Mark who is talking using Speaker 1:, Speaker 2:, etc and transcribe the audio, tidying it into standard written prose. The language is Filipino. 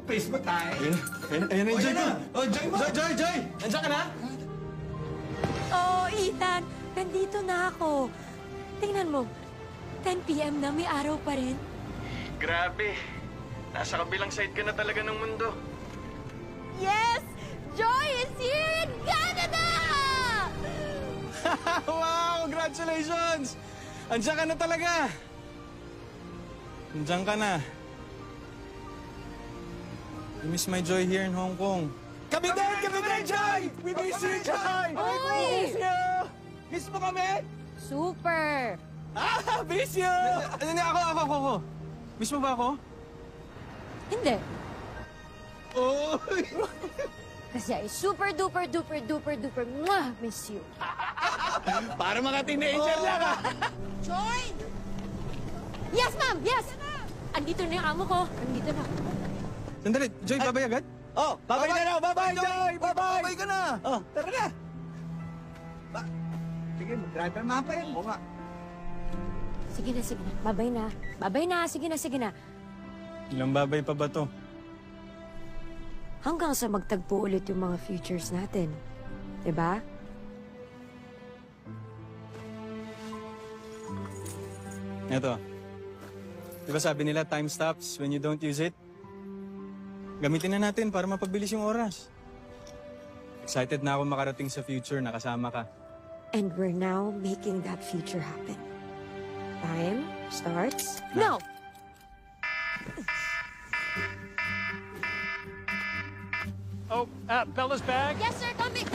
Speaker 1: Facebook tayo.
Speaker 2: Ayun na yung Joy ko.
Speaker 1: Oh, Joy mo!
Speaker 2: Joy! Nandiyan ka na?
Speaker 3: Oh, Ethan, nandito na ako. Tingnan mo, 10 p.m. na, may araw pa rin.
Speaker 2: Grabe. Nasa kabilang side ka na talaga ng mundo.
Speaker 3: Yes! Joy is here in Canada!
Speaker 2: Wow! Congratulations! Andiyan ka na talaga! Andiyan ka na. I miss my Joy here in Hong Kong.
Speaker 1: Kami din, Joy! We miss you, Joy!
Speaker 3: Oy!
Speaker 1: Miss mo kami?
Speaker 3: Super!
Speaker 1: Miss you!
Speaker 2: Ako. Miss mo ba ako?
Speaker 3: Hindi.
Speaker 1: Oh!
Speaker 3: Kasi I super duper mwah, miss you.
Speaker 1: Para mga teenager lang, ha?
Speaker 3: Joy! Yes, ma'am! Yes! Andito na yung amo ko. Andito na.
Speaker 2: Sandali, Joy, babay agad?
Speaker 1: Oh, babay na raw! Babay, Joy! Babay!
Speaker 2: Babay ka na!
Speaker 1: Oh, tara na! Sige, mag-driver mapa yan. Oo nga.
Speaker 3: Sige na. Babay na. Sige na.
Speaker 2: Ilang babay pa ba to?
Speaker 3: Hanggang sa magtagpo ulit yung mga futures natin. Diba?
Speaker 2: Eto. Di ba sabi nila time stops when you don't use it? Gamitin na natin para mapabilis yung oras. Excited na ako makarating sa future na kasama ka.
Speaker 3: And we're now making that future happen. Time starts now!
Speaker 4: Oh, Bella's bag?
Speaker 3: Yes, sir, coming!